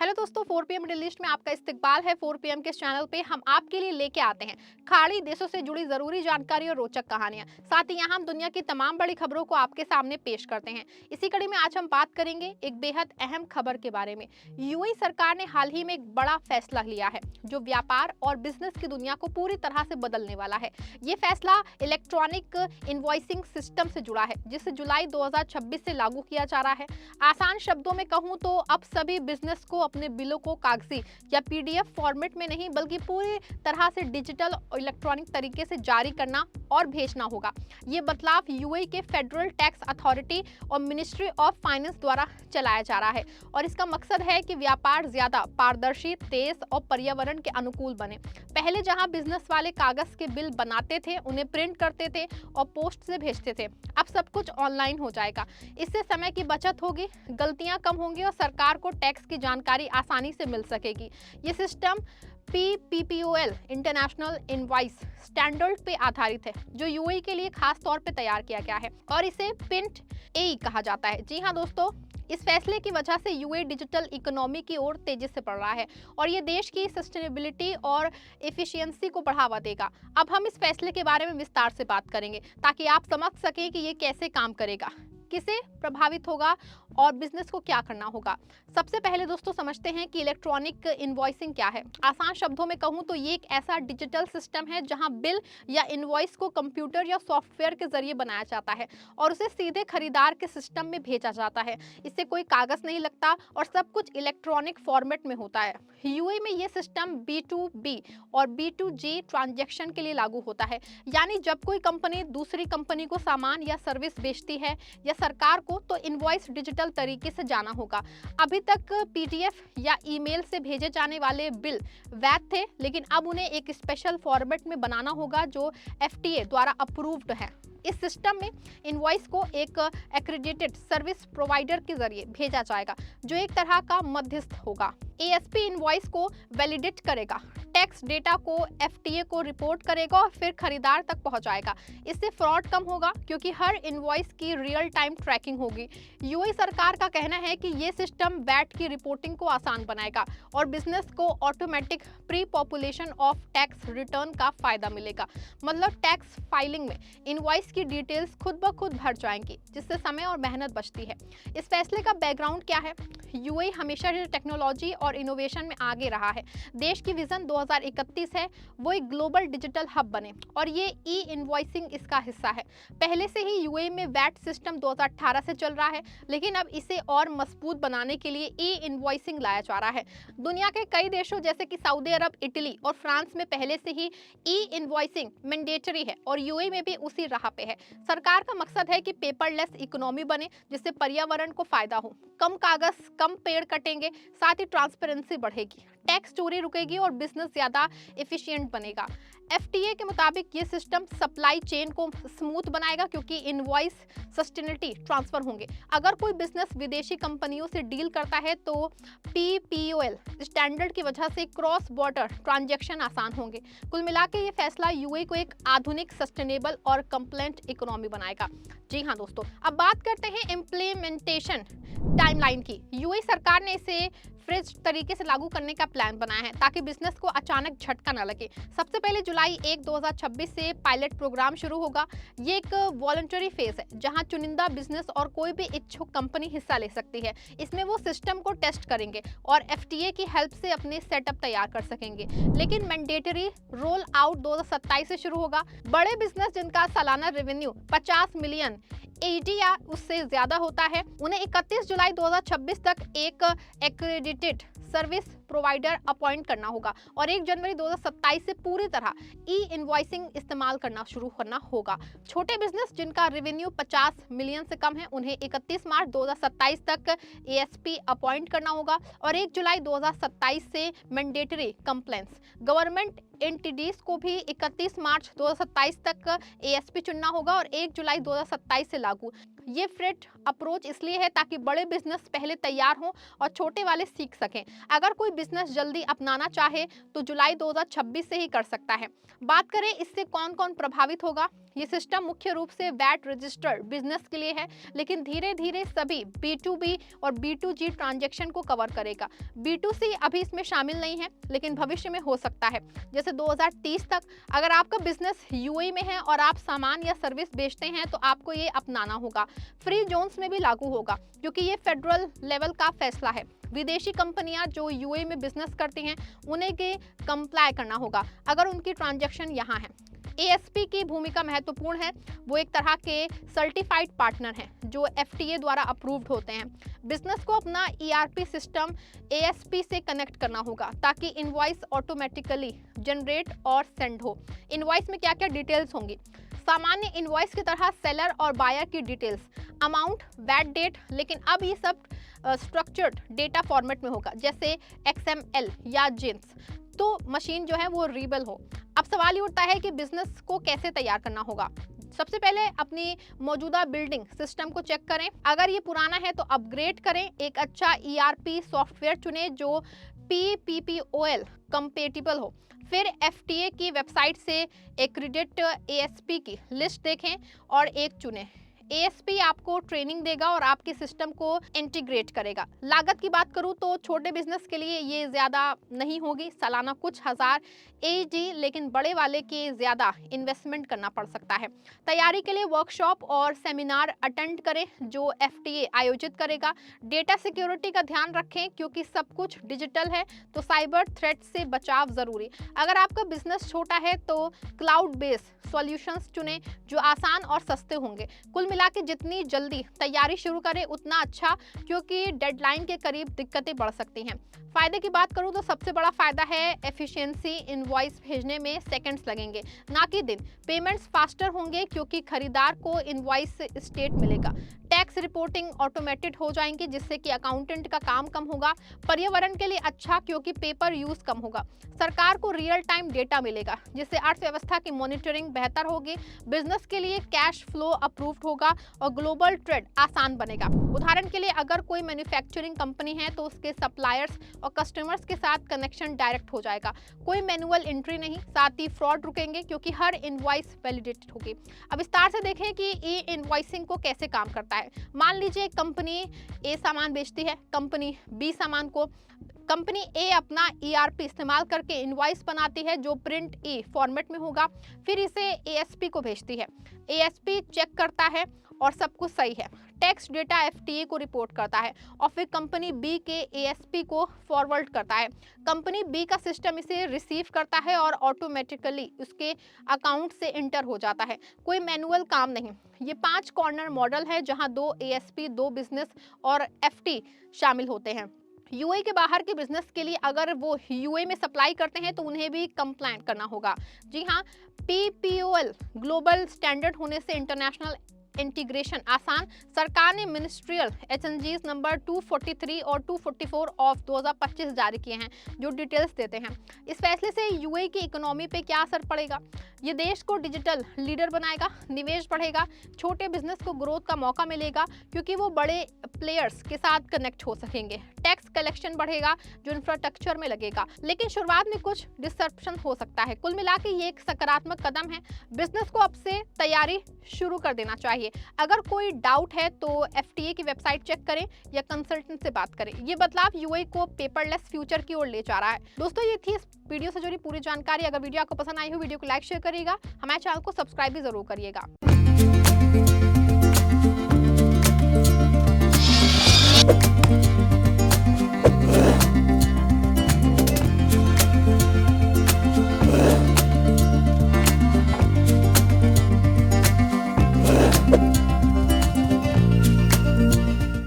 Hello दोस्तों, 4 PM middle east में आपका इस्तकबाल है। 4 PM के इस चैनल पे हम आपके लिए लेके आते हैं खाड़ी देशों से जुड़ी जरूरी जानकारी और रोचक कहानियां। साथ ही यहाँ हम दुनिया की तमाम बड़ी खबरों को आपके सामने पेश करते हैं। इसी कड़ी में आज हम बात करेंगे एक बेहद अहम खबर के बारे में। यूएई सरकार ने हाल ही में एक बड़ा फैसला लिया है जो व्यापार और बिजनेस की दुनिया को पूरी तरह से बदलने वाला है। ये फैसला इलेक्ट्रॉनिक इनवॉइसिंग सिस्टम से जुड़ा है, जिसे जुलाई 2026 से लागू किया जा रहा है। आसान शब्दों में कहूँ तो अब सभी बिजनेस को अपने बिलों को कागजी या पीडीएफ फॉर्मेट में नहीं बल्कि पूरी तरह से डिजिटल और इलेक्ट्रॉनिक तरीके से जारी करना और भेजना होगा। ये बदलाव यूएई के फेडरल टैक्स अथॉरिटी और मिनिस्ट्री ऑफ फाइनेंस द्वारा चलाया जा रहा है और इसका मकसद है कि व्यापार ज्यादा पारदर्शी, तेज और पर्यावरण के अनुकूल बने। पहले जहां बिजनेस वाले कागज के बिल बनाते थे, उन्हें प्रिंट करते थे और पोस्ट से भेजते थे, अब सब कुछ ऑनलाइन हो जाएगा। इससे समय की बचत होगी, गलतियां कम होंगी और सरकार को टैक्स की जानकारी आसानी से मिल सकेगी। ये system PPPoL international invoice standard पे आधारित है, जो यूएई के लिए खास तौर पे तैयार किया गया है और इसे पिंट ए कहा जाता है। जी हाँ दोस्तों, इस फैसले की वजह से यूएई डिजिटल इकोनॉमी की ओर तेजी से बढ़ रहा है और ये देश की सस्टेनेबिलिटी और एफिशिएंसी को बढ़ावा देगा। अब हम इस फैसले के बारे में विस्तार से बात करेंगे ताकि आप समझ सकें कि ये कैसे काम करेगा, किसे प्रभावित होगा और बिजनेस को क्या करना होगा। सबसे पहले दोस्तों समझते हैं कि इलेक्ट्रॉनिक इनवॉइसिंग क्या है। आसान शब्दों में कहूं तो ये एक ऐसा डिजिटल सिस्टम है जहां बिल या इनवॉइस को कंप्यूटर या सॉफ्टवेयर के जरिए बनाया जाता है और उसे सीधे खरीदार के सिस्टम में भेजा जाता है। इससे कोई कागज नहीं लगता और सब कुछ इलेक्ट्रॉनिक फॉर्मेट में होता है। यूएई में ये सिस्टम B2B और B2G ट्रांजैक्शन के लिए लागू होता है, यानी जब कोई कंपनी दूसरी कंपनी को सामान या सर्विस बेचती है या सरकार को, तो इनवॉइस डिजिटल तरीके से जाना होगा। अभी तक पीडीएफ या ईमेल से भेजे जाने वाले बिल वैध थे, लेकिन अब उन्हें एक स्पेशल फॉर्मेट में बनाना होगा जो एफटीए द्वारा अप्रूव्ड है। इस सिस्टम में इनवॉइस को एक एक्रेडिटेड सर्विस प्रोवाइडर के जरिए भेजा जाएगा जो एक तरह का मध्यस्थ होगा। एएसपी इनवॉइस को वैलिडेट करेगा, टैक्स डेटा को एफटीए को रिपोर्ट करेगा और फिर खरीदार तक पहुंचाएगा। इससे फ्रॉड कम होगा क्योंकि हर इनवॉइस की रियल टाइम ट्रैकिंग होगी। यूएई सरकार का कहना है कि ये सिस्टम वैट की रिपोर्टिंग को आसान बनाएगा और बिजनेस को automatic pre population of tax return का फायदा मिलेगा। मतलब टैक्स फाइलिंग में इनवॉइस की डिटेल्स खुद ब खुद भर जाएंगी, जिससे समय और मेहनत बचती है। इस फैसले का बैकग्राउंड क्या है? यूएई हमेशा टेक्नोलॉजी और इनोवेशन में आगे रहा है। देश की विजन 2031 है वो एक ग्लोबल डिजिटल हब बने और ये ई इनवॉइसिंग इसका हिस्सा है। पहले से ही यूएई में वैट सिस्टम 2018 से चल रहा है, लेकिन अब इसे और मजबूत बनाने के लिए ई इनवॉइसिंग लाया जा रहा है। दुनिया के कई देशों जैसे कि सऊदी अरब, इटली और फ्रांस में पहले से ही ई इनवॉइसिंग मैंडेटरी है और यूएई में भी उसी राह पे है। सरकार का मकसद है कि पेपरलेस इकोनॉमी बने जिससे पर्यावरण को फायदा हो, कम कागज, कम पेड़ कटेंगे, साथ ही ट्रांसपेरेंसी बढ़ेगी, टैक्स चोरी रुकेगी और बिजनेस ज्यादा एफिशिएंट बनेगा। एफटीए के मुताबिक ये सिस्टम सप्लाई चेन को स्मूथ बनाएगा क्योंकि इनवॉइस सस्टेनेबिलिटी ट्रांसफर होंगे। अगर कोई बिजनेस विदेशी कंपनियों से डील करता है तो PPOL स्टैंडर्ड की वजह से क्रॉस बॉर्डर ट्रांजैक्शन आसान होंगे। कुल मिला के ये फैसला यूएई को एक आधुनिक, सस्टेनेबल और कंप्लायंट इकोनॉमी बनाएगा। जी हाँ दोस्तों, अब बात करते हैं इम्प्लीमेंटेशन टाइमलाइन की। यूएई सरकार ने इसे फ्रेज तरीके से लागू करने का प्लान बनाया है ताकि बिजनेस को अचानक झटका न लगे। सबसे पहले जुलाई 1, 2026 से पायलट प्रोग्राम शुरू होगा। ये एक वॉलंटरी फेज है जहां चुनिंदा बिजनेस और कोई भी इच्छुक कंपनी हिस्सा ले सकती है। इसमें वो सिस्टम को टेस्ट करेंगे और एफटीए की हेल्प से अपने सेटअप तैयार कर सकेंगे, लेकिन मैंडेटरी रोल आउट 2027 से शुरू होगा। बड़े बिजनेस जिनका सालाना रेवेन्यू 50 मिलियन AED या उससे ज्यादा होता है, उन्हें 31 जुलाई 2026 तक एक एक्रेडिटेड सर्विस प्रोवाइडर अपॉइंट करना होगा और 1 जनवरी 2027 से पूरी तरह ई इनवॉइसिंग इस्तेमाल करना शुरू करना होगा। छोटे बिजनेस जिनका रेवेन्यू 50 मिलियन से कम है, उन्हें 31 मार्च 2027 तक एएसपी अपॉइंट करना होगा और 1 जुलाई 2027 से मैंडेटरी कंप्लायंस। गवर्नमेंट एंटिटीज को भी 31 मार्च 2027 तक एएसपी चुनना होगा और 1 जुलाई 2027 से लागू। ये फ्रेट अप्रोच इसलिए है ताकि बड़े बिजनेस पहले तैयार हों और छोटे वाले सीख सकें। अगर कोई बिजनेस जल्दी अपनाना चाहे तो जुलाई 2026 से ही कर सकता है। बात करें इससे कौन कौन प्रभावित होगा। ये सिस्टम मुख्य रूप से वैट रजिस्टर्ड बिजनेस के लिए है, लेकिन धीरे धीरे सभी B2B और B2G ट्रांजैक्शन को कवर करेगा। B2C अभी इसमें शामिल नहीं है, लेकिन भविष्य में हो सकता है, जैसे 2030 तक। अगर आपका बिजनेस UAE में है और आप सामान या सर्विस बेचते हैं तो आपको ये अपनाना होगा। फ्री जोन्स में भी लागू होगा, क्योंकि ये फेडरल लेवल का फैसला है। विदेशी कंपनियां जो UAE में बिजनेस करती हैं उन्हें के कंप्लाई करना होगा अगर उनकी ट्रांजैक्शन यहाँ है। ASP की भूमिका महत्वपूर्ण है। वो एक तरह के सर्टिफाइड पार्टनर हैं जो FTA द्वारा अप्रूव्ड होते हैं। बिजनेस को अपना ERP सिस्टम ASP से कनेक्ट करना होगा ताकि इनवॉइस ऑटोमेटिकली जनरेट और सेंड हो। इनवॉइस में क्या क्या डिटेल्स होंगी? सामान्य इनवॉइस की तरह सेलर और बायर की डिटेल्स, अमाउंट, वैट डेट, लेकिन अब ये सब स्ट्रक्चर्ड डेटा फॉर्मेट में होगा, जैसे XML या जिन्स, तो मशीन जो है वो रीबल हो। अब सवाल ये उठता है कि बिजनेस को कैसे तैयार करना होगा। सबसे पहले अपनी मौजूदा बिल्डिंग सिस्टम को चेक करें। अगर ये पुराना है तो अपग्रेड करें। एक अच्छा ERP सॉफ्टवेयर चुनें जो PPPoL कंपेटिबल हो। फिर FTA की वेबसाइट से एक्रीडेट ASP की लिस्ट देखें और एक चुनें। ASP आपको ट्रेनिंग देगा और आपके सिस्टम को इंटीग्रेट करेगा। लागत की बात करूं तो छोटे बिजनेस के लिए ये ज़्यादा नहीं होगी, सालाना कुछ हज़ार AED, लेकिन बड़े वाले के ज़्यादा इन्वेस्टमेंट करना पड़ सकता है। तैयारी के लिए वर्कशॉप और सेमिनार अटेंड करें जो FTA आयोजित करेगा। डेटा सिक्योरिटी का ध्यान रखें क्योंकि सब कुछ डिजिटल है, तो साइबर थ्रेट से बचाव ज़रूरी। अगर आपका बिजनेस छोटा है तो क्लाउड बेस्ड सॉल्यूशंस चुनें जो आसान और सस्ते होंगे। कुल मिला के जितनी जल्दी तैयारी शुरू करें उतना अच्छा, क्योंकि डेडलाइन के करीब दिक्कतें बढ़ सकती हैं। फायदे की बात करूं तो सबसे बड़ा फायदा है एफिशिएंसी। इनवॉइस भेजने में सेकंड्स लगेंगे ना कि दिन। पेमेंट्स फास्टर होंगे क्योंकि खरीदार को इनवॉइस स्टेट मिलेगा। टैक्स रिपोर्टिंग ऑटोमेटेड हो जाएंगी जिससे कि अकाउंटेंट का काम कम होगा। पर्यावरण के लिए अच्छा क्योंकि पेपर यूज कम होगा। सरकार को रियल टाइम डेटा मिलेगा जिससे अर्थव्यवस्था की मॉनिटरिंग बेहतर होगी। बिजनेस के लिए कैश फ्लो अप्रूव्ड होगा और ग्लोबल ट्रेड आसान बनेगा। उदाहरण के लिए अगर कोई मैन्युफैक्चरिंग कंपनी है तो उसके सप्लायर्स और कस्टमर्स के साथ कनेक्शन डायरेक्ट हो जाएगा। कोई मैनुअल एंट्री नहीं, साथ ही फ्रॉड रुकेंगे क्योंकि हर इनवॉइस वैलिडेटेड होगी। अब विस्तार से देखें कि ई इनवॉइसिंग को कैसे काम करता है। मान लीजिए कंपनी A सामान बेचती है, कंपनी B सामान को। कंपनी A अपना ERP इस्तेमाल करके इनवॉइस बनाती है जो प्रिंट E फॉर्मेट में होगा, फिर इसे ASP को भेजती है। ASP चेक करता है और सब कुछ सही है। टैक्स डेटा FTA को रिपोर्ट करता है और फिर कंपनी B के ASP को फॉरवर्ड करता है। कंपनी B का सिस्टम इसे रिसीव करता है और ऑटोमेटिकली उसके अकाउंट से इंटर हो जाता है। कोई मैनुअल काम नहीं। ये 5 कॉर्नर मॉडल है जहां 2 ASP, 2 बिजनेस और FT शामिल होते हैं। UAE के बाहर के बिजनेस के लिए अगर वो UAE में सप्लाई करते हैं तो उन्हें भी कंप्लायंट करना होगा। जी हाँ, PPOL ग्लोबल स्टैंडर्ड होने से इंटरनेशनल इंटीग्रेशन आसान। सरकार ने मिनिस्ट्रियल HNGs नंबर 243 और 244 ऑफ 2025 जारी किए हैं जो डिटेल्स देते हैं। इस फैसले से UAE की इकोनॉमी पे क्या असर पड़ेगा? ये देश को डिजिटल लीडर बनाएगा, निवेश बढ़ेगा, छोटे बिजनेस को ग्रोथ का मौका मिलेगा क्योंकि वो बड़े प्लेयर्स के साथ कनेक्ट हो सकेंगे। टैक्स कलेक्शन बढ़ेगा जो इंफ्रास्ट्रक्चर में लगेगा, लेकिन शुरुआत में कुछ डिसरप्शन हो सकता है। कुल मिला के ये एक सकारात्मक कदम है। बिजनेस को अब से तैयारी शुरू कर देना चाहिए। अगर कोई डाउट है तो FTA की वेबसाइट चेक करें या कंसल्टेंट से बात करें। ये बदलाव UAE को पेपरलेस फ्यूचर की ओर ले जा रहा है। दोस्तों, ये थी इस वीडियो से जुड़ी पूरी जानकारी। अगर वीडियो आपको पसंद आई हो, वीडियो को लाइक शेयर करिएगा, हमारे चैनल को सब्सक्राइब भी जरूर करिएगा।